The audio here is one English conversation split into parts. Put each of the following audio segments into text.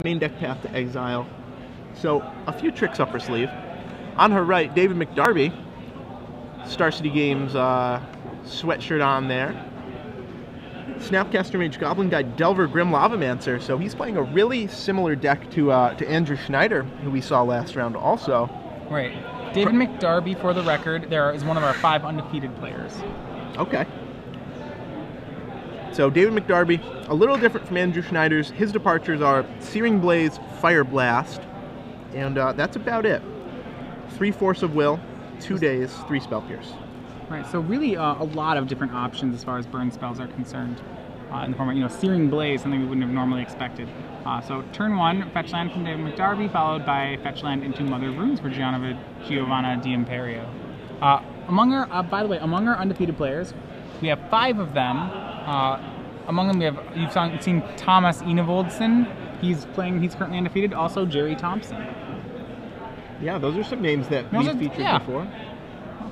main deck path to exile. So a few tricks up her sleeve. On her right, David McDarby, Star City Games sweatshirt on there. Snapcaster Mage, Goblin Guide, Delver, Grim Lavamancer. So he's playing a really similar deck to Andrew Schneider, who we saw last round also. Right. David McDarby, for the record, is one of our 5 undefeated players. Okay. So David McDarby, a little different from Andrew Schneider's. His departures are Searing Blaze, Fire Blast, and that's about it. 3 Force of Will, 2 days, 3 Spell Pierce. Right, so really a lot of different options as far as burn spells are concerned. In the form of, Searing Blaze, something we wouldn't have normally expected. So turn 1, fetch land from David McDarby, followed by fetch land into Mother of Runes for Giovanna Dimperio. Among our undefeated players, we have 5 of them. Among them, you've seen Thomas Enevoldsen. He's currently undefeated. Also, Jerry Thompson. Yeah, those are some names that we've featured before.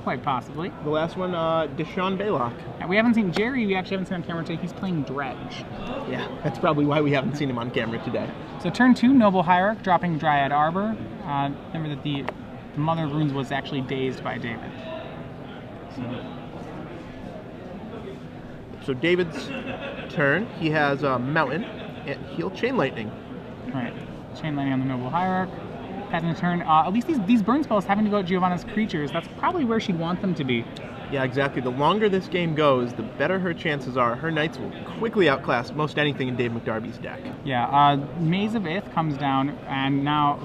Quite possibly. The last one, Deshaun Baylock. Yeah, we haven't seen Jerry. We actually haven't seen on camera today. He's playing Dredge. Yeah, that's probably why we haven't seen him on camera today. So turn 2, Noble Hierarch, dropping Dryad Arbor. Remember that the Mother of Runes was actually dazed by David. So David's turn, he has Mountain, and he'll Chain Lightning. Right, Chain Lightning on the Noble Hierarch. Passing the turn, at least these burn spells having to go at Giovanna's creatures, that's probably where she'd want them to be. Yeah, exactly. The longer this game goes, the better her chances are. Her Knights will quickly outclass most anything in Dave McDarby's deck. Yeah, Maze of Ith comes down, and now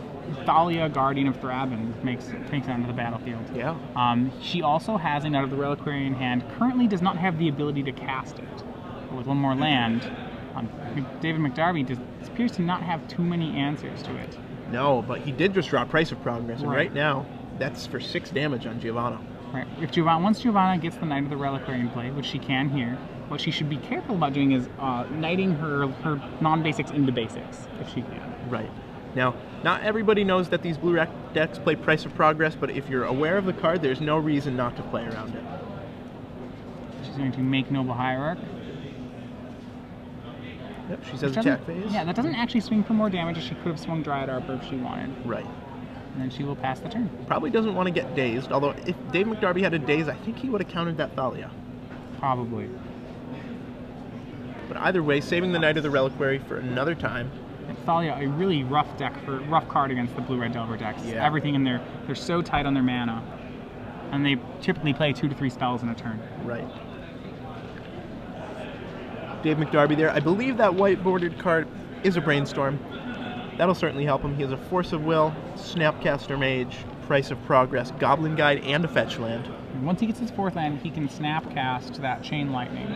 Thalia, Guardian of Thraben, takes it onto the battlefield. Yeah. She also has a Knight of the Reliquary in hand, currently does not have the ability to cast it. But with one more land, David McDarby appears to not have too many answers to it. No, but he did just draw Price of Progress, and right now, that's for 6 damage on Giovanna. Right. Once Giovanna gets the Knight of the Reliquary in play, which she can here, what she should be careful about doing is knighting her non-basics into basics, if she can. Right. Now, not everybody knows that these blue decks play Price of Progress, but if you're aware of the card, there's no reason not to play around it. She's going to make Noble Hierarch. Yep, she says attack phase. Yeah, that doesn't actually swing for more damage as she could have swung Dryad Arbor if she wanted. Right. And then she will pass the turn. Probably doesn't want to get dazed, although if Dave McDarby had a daze, I think he would have countered that Thalia. Probably. But either way, saving the Knight of the Reliquary for another time. And Thalia, a really rough card against the blue-red Delver decks. Yeah. Everything in there, they're so tight on their mana. And they typically play 2 to 3 spells in a turn. Right. Dave McDarby there. I believe that white bordered card is a Brainstorm. That'll certainly help him. He has a Force of Will, Snapcaster Mage, Price of Progress, Goblin Guide, and a fetch land. And once he gets his 4th land, he can Snapcast that Chain Lightning.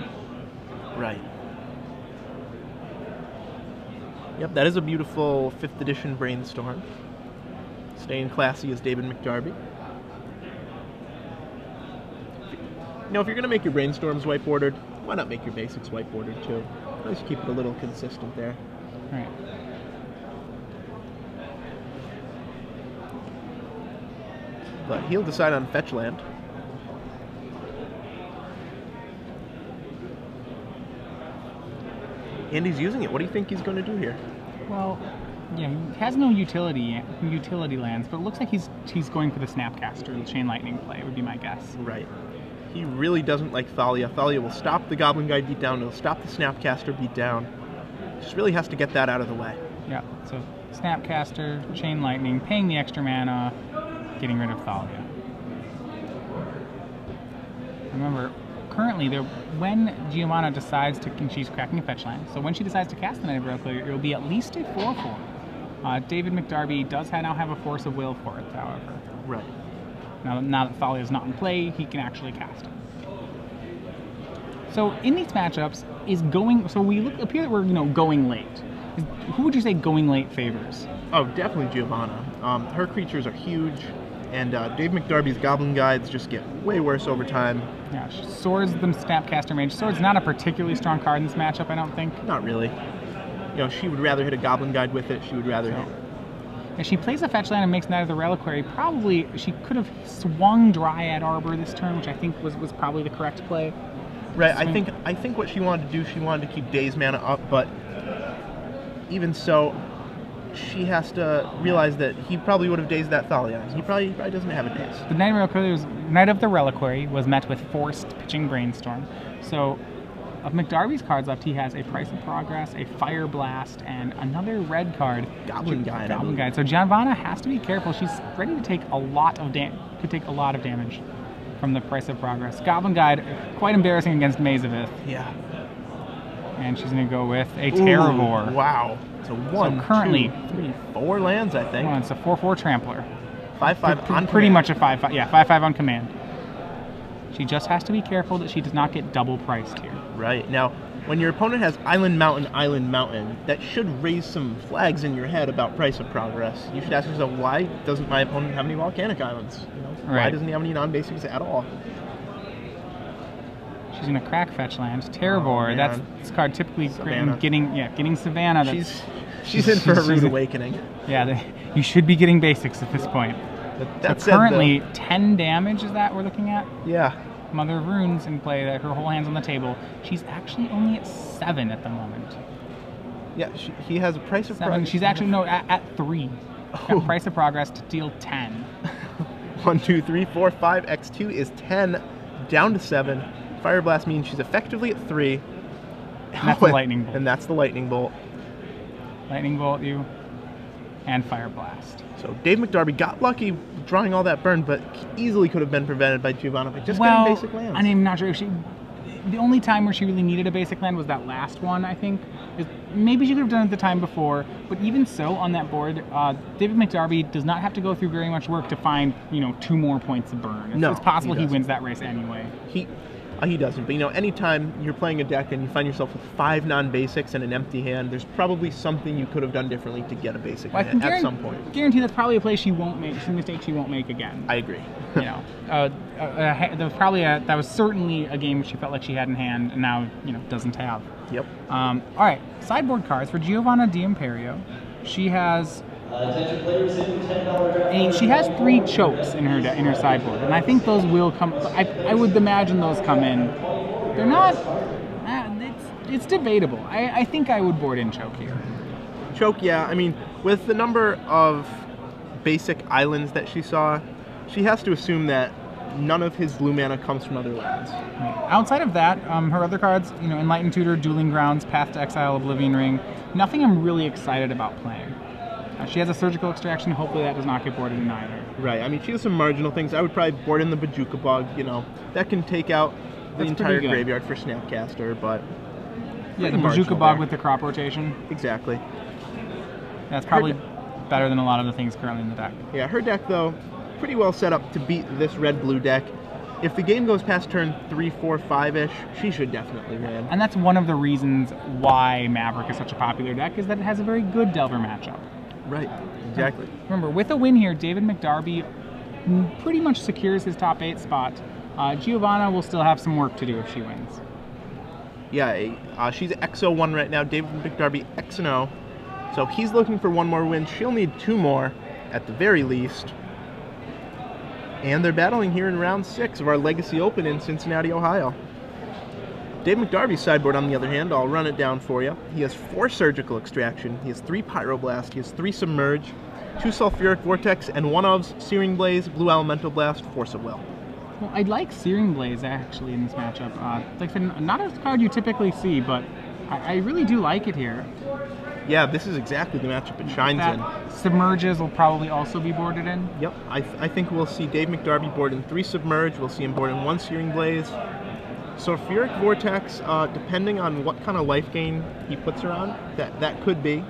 Right. Yep, that is a beautiful 5th edition Brainstorm. Staying classy as David McDarby. Now, if you're going to make your Brainstorms white bordered, why not make your basics white bordered too? Let's keep it a little consistent there. Right. But he'll decide on fetch land. And he's using it. What do you think he's going to do here? Well, yeah, he has no utility lands, but it looks like he's going for the Snapcaster, the Chain Lightning play, would be my guess. Right. He really doesn't like Thalia. Thalia will stop the Goblin Guide beatdown. It'll stop the Snapcaster beatdown. Just really has to get that out of the way. Yeah, so Snapcaster, Chain Lightning, paying the extra mana, getting rid of Thalia. Remember, currently, when Giovanna decides to, and she's cracking a fetch land, so when she decides to cast the Knight of Reliquary, it will be at least a 4/4. David McDarby does now have a Force of Will for it, however. Right. Now that Thalia is not in play, he can actually cast it. So in these matchups, appear that we're going late. Who would you say going late favors? Oh, definitely Giovanna. Her creatures are huge, and Dave McDarby's Goblin Guides just get way worse over time. Yeah, Sword's the Snapcaster Mage. Sword's not a particularly strong card in this matchup, I don't think. Not really. She would rather hit a Goblin Guide with it. She would rather hit. If she plays a fetch land and makes Knight of the Reliquary, probably she could have swung Dryad Arbor this turn, which I think was probably the correct play. Right, I think what she wanted to do, she wanted to keep Daze mana up, but even so, she has to realize that he probably would have dazed that Thalion. He probably doesn't have a daze. The Knight of the Reliquary was met with forced pitching Brainstorm. So, of McDarby's cards left, he has a Price of Progress, a Fire Blast, and another red card. Goblin Guide. Goblin Guide. So Giovanna has to be careful. She's ready to take a lot of damage from the Price of Progress. Goblin Guide, quite embarrassing against Mazavith. Yeah. And she's going to go with a Terravore. Wow. So one, so currently, 2, 3, 4 lands, I think. Well, it's a 4/4 Trampler. 5/5 on pretty command. much a 5/5. Yeah, 5/5 on command. She just has to be careful that she does not get double priced here. Right. Now, when your opponent has Island Mountain, that should raise some flags in your head about Price of Progress. You should ask yourself, why doesn't my opponent have any Volcanic Islands? Why Right. doesn't he have any non-basics at all? She's going to crack fetch land. Terravore, that's this card typically Savannah. getting Savannah. She's in for a rude awakening. Yeah, you should be getting basics at this point. That So said, currently, 10 damage is that we're looking at? yeah. Mother of Runes in play, her whole hand's on the table. She's actually only at 7 at the moment. Yeah, he has a Price of 7. Progress. She's actually, no, at 3. Oh. Got Price of Progress to deal 10. 1, 2, 3, 4, 5. X2 is 10, down to 7. Fire Blast means she's effectively at 3. And that's the Lightning Bolt. And that's the Lightning Bolt. Lightning Bolt you, and Fire Blast. So Dave McDarby got lucky drawing all that burn, but easily could have been prevented by Giovanna by just getting basic lands. I'm not sure if the only time where she really needed a basic land was that last one, I think. Maybe she could have done it the time before, but even so, on that board, David McDarby does not have to go through very much work to find, 2 more points of burn. It's possible he wins that race anyway. He doesn't, but anytime you're playing a deck and you find yourself with 5 non-basics and an empty hand, there's probably something you could have done differently to get a basic hand at some point. Guarantee that's probably a play she won't make, some mistake she won't make again. I agree. That was certainly a game she felt like she had in hand, and now doesn't have. Yep. All right, sideboard cards for Giovanna Dimperio. She has. She has 3 chokes in her sideboard, and I think those will come. I would imagine those come in. They're not. It's debatable. I think I would board in choke here. Choke, yeah. I mean, with the number of basic islands that she saw, she has to assume that none of his blue mana comes from other lands. Outside of that, her other cards, Enlightened Tutor, Dueling Grounds, Path to Exile, Oblivion Ring, nothing I'm really excited about playing. She has a Surgical Extraction. Hopefully that does not get boarded in either. Right. I mean, she has some marginal things. I would probably board in the Bajuka Bug. That can take out the entire graveyard for Snapcaster, but yeah, the Bajuka Bug with the crop rotation. Exactly. That's probably better than a lot of the things currently in the deck. Yeah, her deck though, pretty well set up to beat this red-blue deck. If the game goes past turn 3, 4, 5-ish, she should definitely win. And that's one of the reasons why Maverick is such a popular deck, is that it has a very good Delver matchup. Right, exactly. Remember, with a win here, David McDarby pretty much secures his top 8 spot. Giovanna will still have some work to do if she wins. Yeah, she's X01 right now. David McDarby X0. So he's looking for 1 more win. She'll need 2 more at the very least. And they're battling here in round 6 of our Legacy Open in Cincinnati, Ohio. Dave McDarby's sideboard, on the other hand, I'll run it down for you. He has 4 Surgical Extraction, he has 3 Pyroblast, he has 3 Submerge, 2 Sulfuric Vortex, and 1 of Searing Blaze, Blue Elemental Blast, Force of Will. Well, I like Searing Blaze, actually, in this matchup. Not a card you typically see, but I really do like it here. Yeah, this is exactly the matchup it shines in. Submerges will probably also be boarded in. Yep, I think we'll see Dave McDarby board in 3 Submerge, we'll see him board in 1 Searing Blaze. Sulfuric Vortex, depending on what kind of life gain he puts her on, that could be.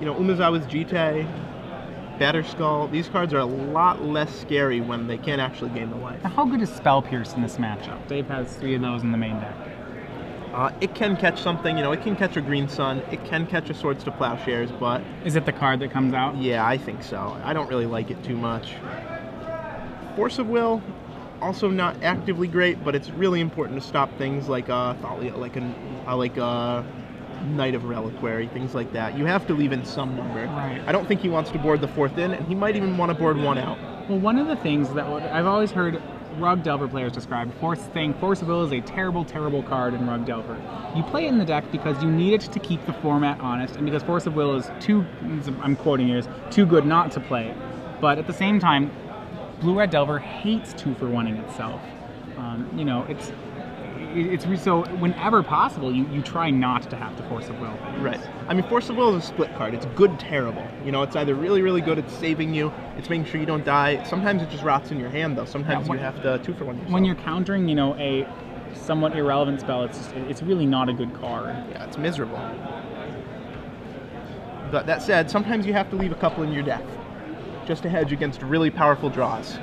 Umezawa's Jite, Batterskull, these cards are a lot less scary when they can't actually gain the life. Now, how good is Spell Pierce in this matchup? Dave has 3 of those in the main deck. It can catch something, it can catch a Green Sun, it can catch a Swords to Plowshares, but... Is it the card that comes out? Yeah, I think so. I don't really like it too much. Force of Will, also not actively great, but it's really important to stop things like Thalia, like a Knight of Reliquary, things like that. You have to leave in some number. Right. I don't think he wants to board the 4th in, and he might even want to board 1 out. Well, one of the things that I've always heard Rug Delver players described saying Force of Will is a terrible, terrible card in Rug Delver. You play it in the deck because you need it to keep the format honest, and because Force of Will is too, I'm quoting here, is too good not to play. But at the same time, Blue-Red Delver hates 2-for-1ing itself. You know, so whenever possible, you try not to have to Force of Will things. Right. I mean, Force of Will is a split card. It's good, terrible. You know, it's either really, really good at saving you, it's making sure you don't die. Sometimes it just rots in your hand, though. Sometimes you have to 2-for-1 yourself. When you're countering, you know, a somewhat irrelevant spell, it's really not a good card. Yeah, it's miserable. But that said, sometimes you have to leave a couple in your deck, just to hedge against really powerful draws.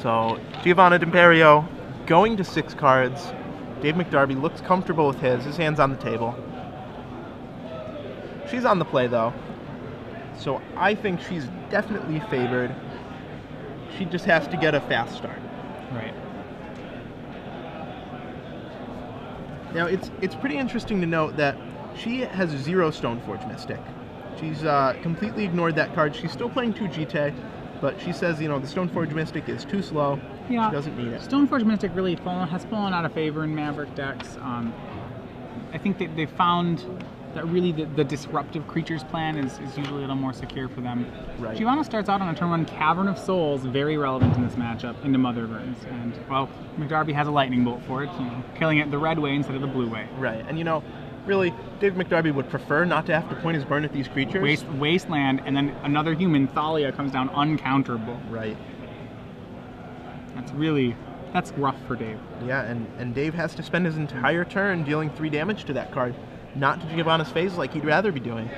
So, Giovanna Dimperio going to 6 cards. Dave McDarby looks comfortable with his hand's on the table. She's on the play, though. So I think she's definitely favored. She just has to get a fast start. Right. Now, it's pretty interesting to note that she has 0 Stoneforge Mystic. She's completely ignored that card. She's still playing 2 GT, but she says, you know, the Stoneforge Mystic is too slow. Yeah, she doesn't need it. Stoneforge Mystic really has fallen out of favor in Maverick decks. I think that they found that really the disruptive creatures plan is usually a little more secure for them. Right. Giovanna starts out on a turn 1 Cavern of Souls, very relevant in this matchup, into Mother Burns. And, well, McDarby has a lightning bolt for it, you know, killing it the red way instead of the blue way. Right, and you know, really, Dave McDarby would prefer not to have to point his burn at these creatures. Wasteland, and then another human, Thalia, comes down uncounterable. Right. That's rough for Dave. Yeah, and Dave has to spend his entire turn dealing 3 damage to that card, not to Giovanna's phase like he'd rather be doing.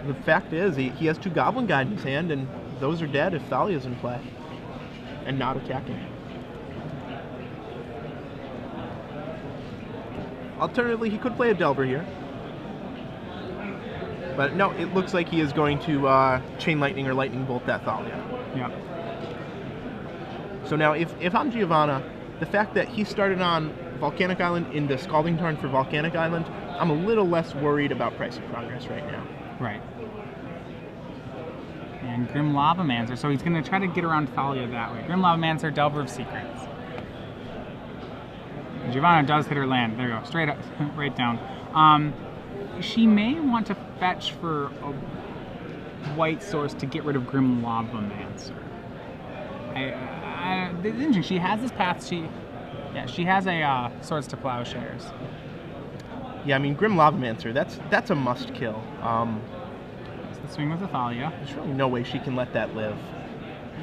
The fact is, he has 2 Goblin Guide in his hand, and those are dead if Thalia's in play, and not attacking. Alternatively, he could play a Delver here. But no, it looks like he is going to Chain Lightning or Lightning Bolt that Thalia. Yeah. So now, if I'm Giovanna, the fact that he started on Volcanic Island into Scalding Tarn for Volcanic Island, I'm a little less worried about Price of Progress right now. Right. And Grim Lavamancer, so he's going to try to get around Thalia that way. Grim Lavamancer, Delver of Secrets. Giovanna does hit her land. There you go, straight up, right down. She may want to fetch for a white source to get rid of Grim Lavamancer. It's interesting. She has this path. She has a Swords to Plowshares. Yeah, I mean, Grim Lavamancer, that's a must kill. So the swing with Thalia. There's really no way she can let that live.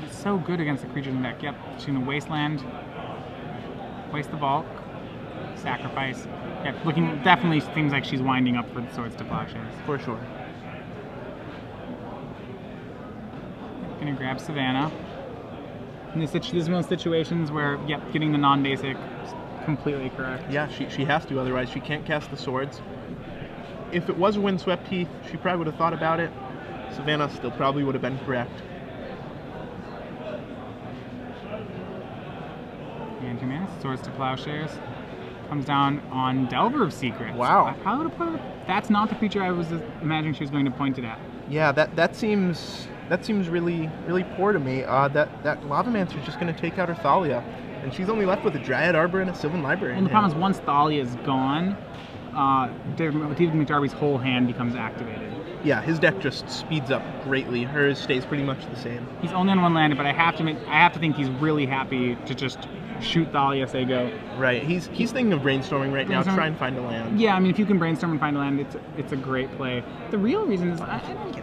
It's so good against the creatures in the deck. Yep, she's in the Wasteland. Waste the Bulk. Sacrifice. Yep, definitely seems like she's winding up for the Swords to Plowshares. For sure. Gonna grab Savannah. And this is one of those situations where, yep, getting the non-basic is completely correct. Yeah, she has to, otherwise she can't cast the swords. If it was a Windswept Heath, she probably would have thought about it. Savannah still probably would have been correct. And 2 mana, Swords to Plowshares. Comes down on Delver of Secrets. Wow. How would I put it? That's not the creature I was imagining she was going to point it at. Yeah, that seems really, really poor to me. That Lavamancer is just going to take out her Thalia, and she's only left with a Dryad Arbor and a Sylvan Library. Well, the problem is once Thalia is gone, David McDarby's whole hand becomes activated. Yeah, his deck just speeds up greatly. Hers stays pretty much the same. He's only on 1 land, but I have to think he's really happy to just shoot Thalia as they go. Right. He's thinking of brainstorming right now. Try and find a land. Yeah, I mean, if you can brainstorm and find a land, it's a great play. The real reason is I don't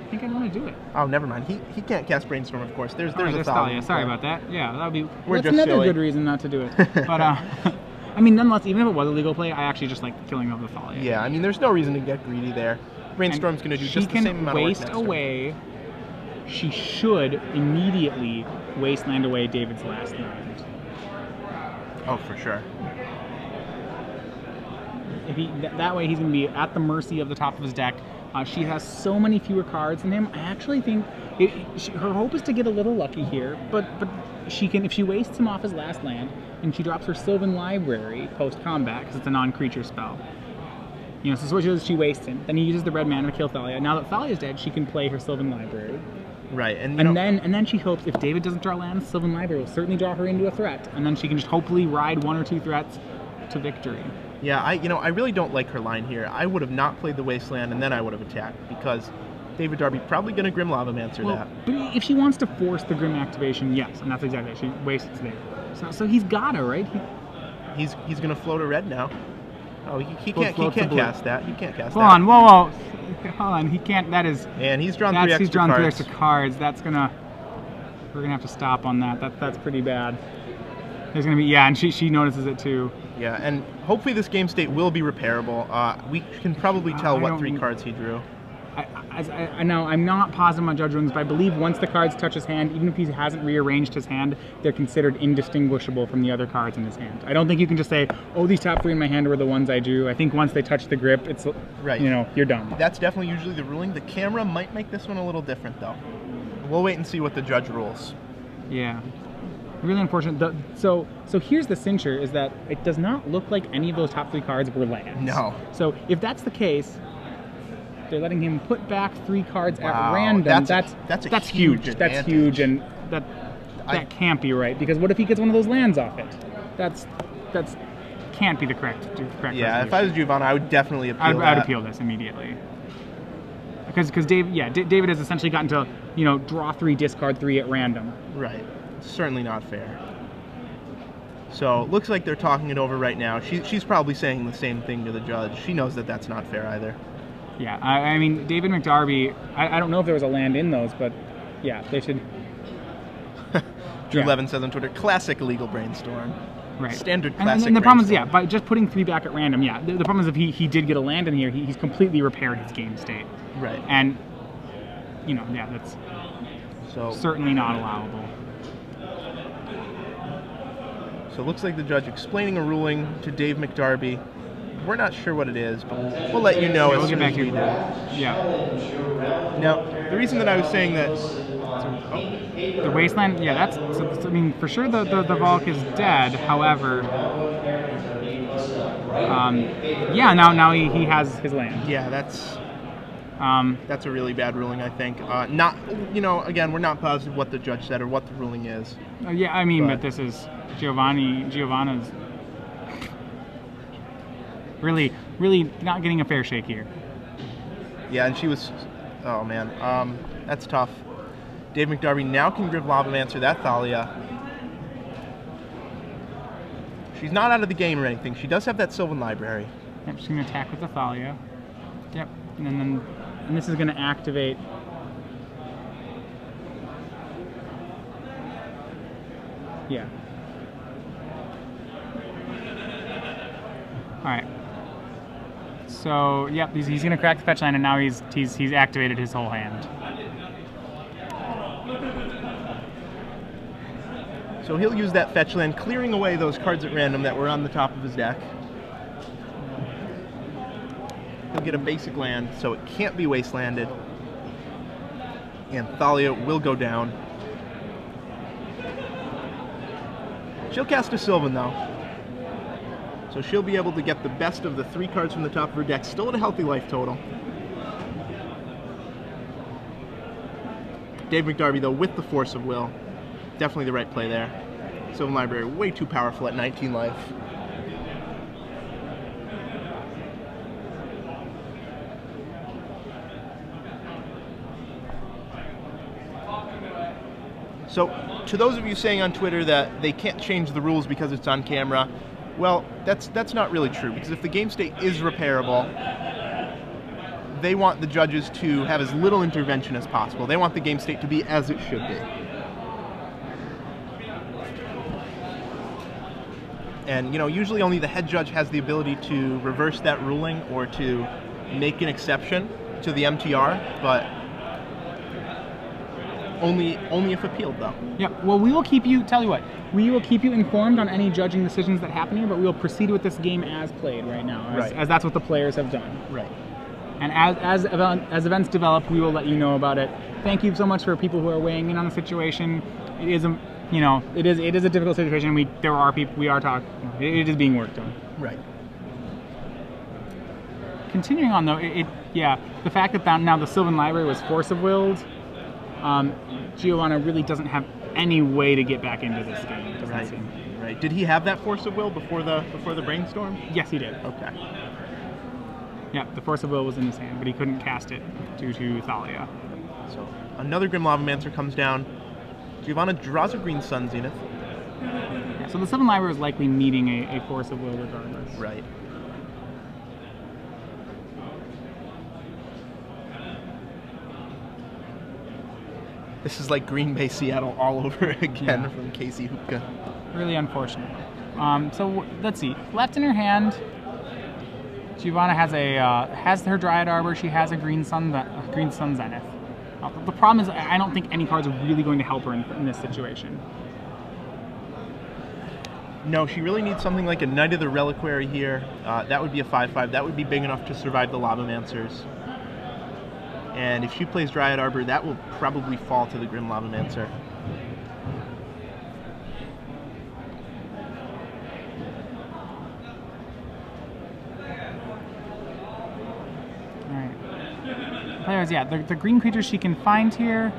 think I want to do it. Oh, never mind. He can't cast brainstorm, of course. There's a Thalia. Sorry about that. Yeah, that would be. That's another silly. Good reason not to do it. But I mean, nonetheless, even if it was a legal play, I actually just like killing off the Thalia. Yeah, I mean, there's no reason to get greedy there. Brainstorm's going to do just the same amount of work. She can waste away. She should immediately wasteland away David's last land. Oh, for sure. That way he's going to be at the mercy of the top of his deck. She has so many fewer cards than him. I actually think her hope is to get a little lucky here, but she can, if she wastes him off his last land and she drops her Sylvan Library post combat because it's a non-creature spell. You know, so what she does is she wastes him. Then he uses the red mana to kill Thalia. Now that Thalia's dead, she can play her Sylvan Library. Right, and then she hopes if David doesn't draw lands, Sylvan Library will certainly draw her into a threat, and then she can just hopefully ride 1 or 2 threats to victory. Yeah, I really don't like her line here. I would have not played the Wasteland, and then I would have attacked, because David Darby probably going to Grim Lavamancer that. But if she wants to force the Grim activation, yes, and that's exactly it. She wastes there. So he's gotta, right? He's going to float a red now. Oh, he can't cast that. You can't cast that. Hold on, whoa. Hold on, he can't, that is... And he's drawn 3 extra cards. That's gonna... We're gonna have to stop on that. That's pretty bad. There's gonna be... Yeah, and she notices it too. Yeah, and hopefully this game state will be repairable. We can probably tell what 3 cards he drew. I know, I'm not positive on Judge Rulings, but I believe once the cards touch his hand, even if he hasn't rearranged his hand, they're considered indistinguishable from the other cards in his hand. I don't think you can just say, oh, these top 3 in my hand were the ones I drew. I think once they touch the grip, it's, right. You're done. That's definitely usually the ruling. The camera might make this one a little different, though. We'll wait and see what the judge rules. Yeah. Really unfortunate. So here's the cincher, is that it does not look like any of those top 3 cards were lands. No. So if that's the case, they're letting him put back 3 cards at random. That's huge. Advantage. That's huge, and that can't be right, because what if he gets one of those lands off it? That's can't be the correct Yeah, resolution. if I was Giovanna, I would definitely appeal I'd appeal this immediately. Because David has essentially gotten to draw 3, discard 3 at random. Right. Certainly not fair. So looks like they're talking it over right now. She's probably saying the same thing to the judge. She knows that that's not fair either. Yeah, I mean, David McDarby, I don't know if there was a land in those, but yeah, they should. Drew Levin says on Twitter, classic legal brainstorm. Right. Standard classic and the problem is, by just putting 3 back at random, the problem is if he did get a land in here, he's completely repaired his game state. Right. And, that's certainly not allowable. So it looks like the judge explaining a ruling to Dave McDarby. We're not sure what it is, but we'll let you know as soon as we do. Yeah. Now, the reason that I was saying that... The Wasteland, I mean, for sure the Valk is dead, however... now he has his land. Yeah, that's a really bad ruling, I think. Again, we're not positive what the judge said or what the ruling is. But this is Giovanna's really not getting a fair shake here. Yeah, and she was, oh man, that's tough. Dave McDarby now can Grim Lavamancer that Thalia. She's not out of the game or anything. She does have that Sylvan Library. Yep, she's going to attack with the Thalia. Yep, and this is going to activate. Yeah. All right. So, yep, he's going to crack the fetch line, and now he's activated his whole hand. So he'll use that fetch land, clearing away those cards at random that were on the top of his deck. He'll get a basic land, so it can't be wastelanded. And Thalia will go down. She'll cast a Sylvan, though. So she'll be able to get the best of the 3 cards from the top of her deck, still at a healthy life total. Dave McDarby, though, with the force of will. Definitely the right play there. Sylvan Library, way too powerful at 19 life. So, to those of you saying on Twitter that they can't change the rules because it's on camera, well, that's not really true, because if the game state is repairable, they want the judges to have as little intervention as possible. They want the game state to be as it should be. And, usually only the head judge has the ability to reverse that ruling or to make an exception to the MTR, but only if appealed, though. Yeah, well, we will keep you informed on any judging decisions that happen here, but we will proceed with this game as played right now, as that's what the players have done. Right. And as events develop, we will let you know about it. Thank you so much for people who are weighing in on the situation. It is a difficult situation. It is being worked on. Right. Continuing on though, the fact that now the Sylvan Library was force of willed, Giovanna really doesn't have any way to get back into this game. It doesn't seem. Right. Did he have that force of will before the brainstorm? Yes, he did. Okay. Yeah, the force of will was in his hand, but he couldn't cast it due to Thalia. So another Grim Lavamancer comes down. Giovanna draws a green Sun Zenith. Yeah, so the Sylvan Library is likely needing a force of will regardless. Right. This is like Green Bay, Seattle all over again from Casey Hoopka. Really unfortunate. So let's see. Left in her hand, Giovanna has her Dryad Arbor. She has a Green Sun Zenith. The problem is I don't think any cards are really going to help her in this situation. No, she really needs something like a Knight of the Reliquary here. That would be a 5/5. That would be big enough to survive the Lavamancers. And if she plays Dryad Arbor, that will probably fall to the Grim Lavamancer. Alright. Players, yeah, the green creatures she can find here,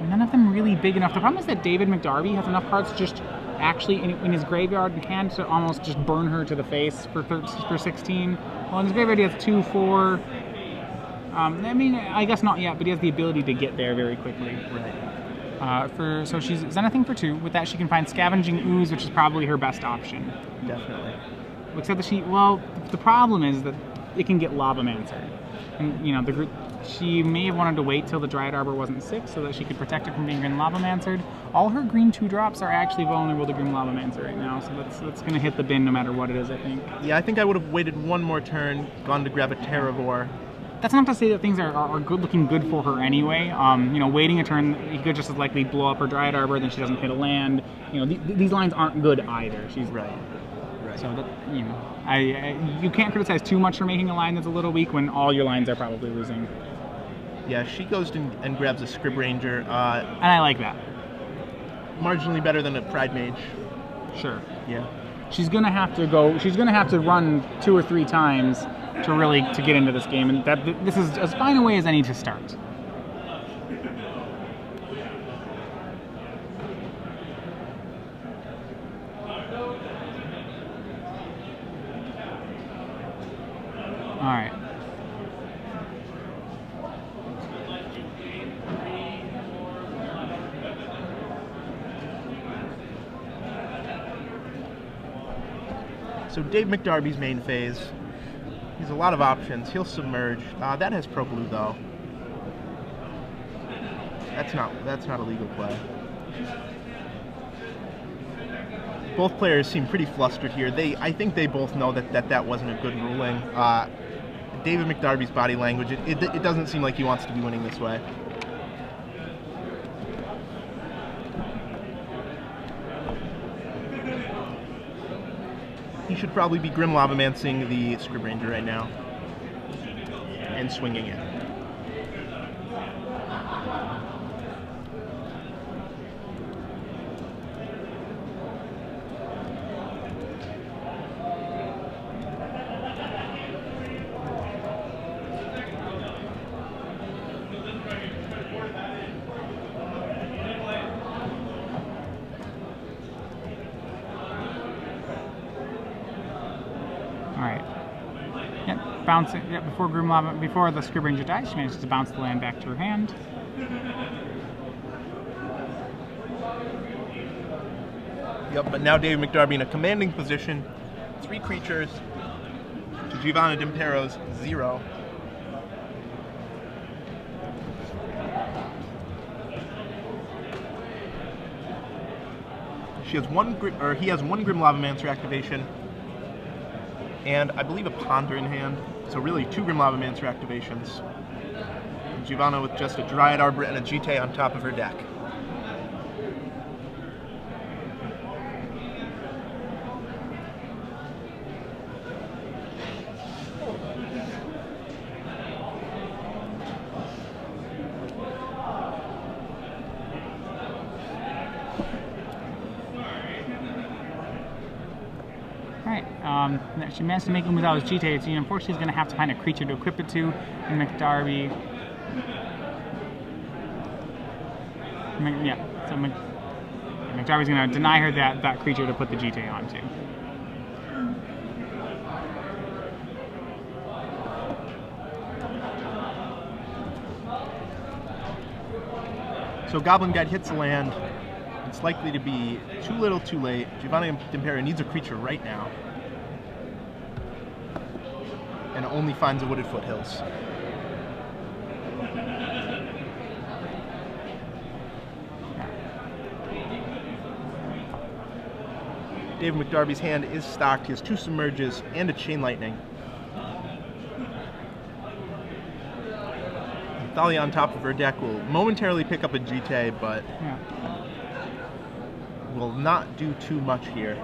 none of them really big enough. The problem is that David McDarby has enough cards just actually in his graveyard and hand to almost just burn her to the face for 16. Well, in his graveyard he has 2, 4. I mean, I guess not yet, but he has the ability to get there very quickly. Right. So she's Zenithing for 2. With that, she can find Scavenging Ooze, which is probably her best option. Definitely. Except that the problem is that it can get Lavamancer. And, you know, she may have wanted to wait till the Dryad Arbor wasn't 6 so that she could protect it from being Green Lavamancered. All her green 2-drops are actually vulnerable to Green Lavamancer right now, so that's going to hit the bin no matter what it is, I think. Yeah, I think I would have waited one more turn, gone to grab a Terravore. That's not to say that things are looking good for her anyway. You know, waiting a turn, you could just as likely blow up her Dryad Arbor, then she doesn't hit a land. You know, these lines aren't good either. She's right. So that, you know, you can't criticize too much for making a line that's a little weak when all your lines are probably losing. Yeah, she goes and grabs a Scrib Ranger. And I like that. Marginally better than a Pride Mage. Sure. Yeah. She's gonna have to run 2 or 3 times to get into this game, and this is as fine a way as any to start. All right. So Dave McDarby's main phase. He's a lot of options. He'll submerge. That has Pro Blue though. That's not a legal play. Both players seem pretty flustered here. I think they both know that wasn't a good ruling. David McDarby's body language, it doesn't seem like he wants to be winning this way. He should probably be Grim Lavamancing the Scrib Ranger right now. And swinging it. Bounce it before the Scrib Ranger dies. She manages to bounce the land back to her hand. Yep, but now David McDarby in a commanding position. 3 creatures to Giovanna Dimperio's 0. He has one Grim Lavamancer activation, and I believe a Ponder in hand. So really 2 Grim Lavamancer activations. And Giovanna with just a Dryad Arbor and a GT on top of her deck. She managed to make him without his GT, so unfortunately he's going to have to find a creature to equip it to, and McDarby. Yeah, so McDarby's going to deny her that creature to put the GT onto. So Goblin Guide hits the land. It's likely to be too little too late. Giovanna Dimperio needs a creature right now. And only finds the Wooded Foothills. David McDarby's hand is stocked. He has 2 Submerges and a Chain Lightning. Thalia on top of her deck will momentarily pick up a GT, but will not do too much here.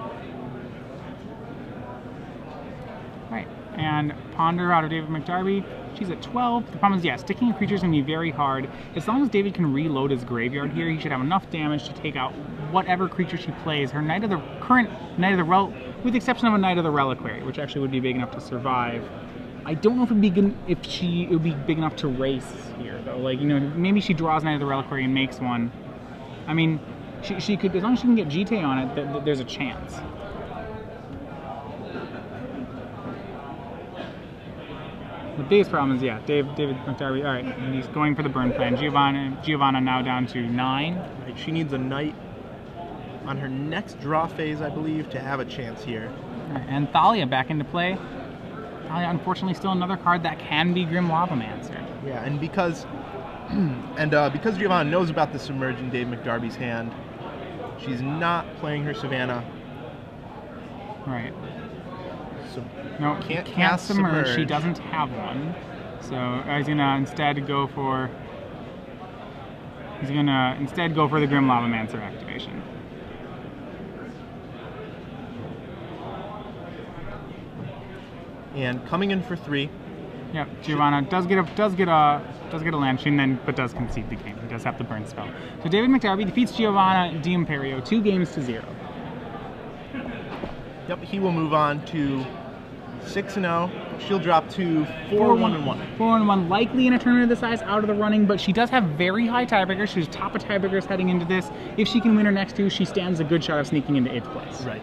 Right, and Ponder out of David McDarby. She's at 12. The problem is, yeah, sticking a creature is going to be very hard. As long as David can reload his graveyard here, he should have enough damage to take out whatever creature she plays. Her current Knight of the with the exception of a Knight of the Reliquary, which actually would be big enough to survive. I don't know if it would be big enough to race here, though. Like, you know, maybe she draws Knight of the Reliquary and makes one. I mean, she could, as long as she can get GT on it, there's a chance. The biggest problem is, yeah, David McDarby. All right, and he's going for the burn plan. Giovanna now down to 9. Right, she needs a Knight on her next draw phase, I believe, to have a chance here. Right, and Thalia back into play. Thalia, unfortunately, still another card that can be Grim Lavamancer. Yeah, and because Giovanna knows about the Submerge in Dave McDarby's hand, she's not playing her Savannah. Right. So no, can't submerge. She doesn't have one. So he's gonna instead go for the Grim Lavamancer activation. And coming in for 3. Yep, Giovanna does get a land, but does concede the game. He does have the burn spell. So David McDarby defeats Giovanna Dimperio 2 games to 0. Yep, he will move on to 6-0. She'll drop to 4-1-1. 4-1-1, likely in a tournament of this size, out of the running, but she does have very high tiebreakers. She's top of tiebreakers heading into this. If she can win her next 2, she stands a good shot of sneaking into 8th place. Right.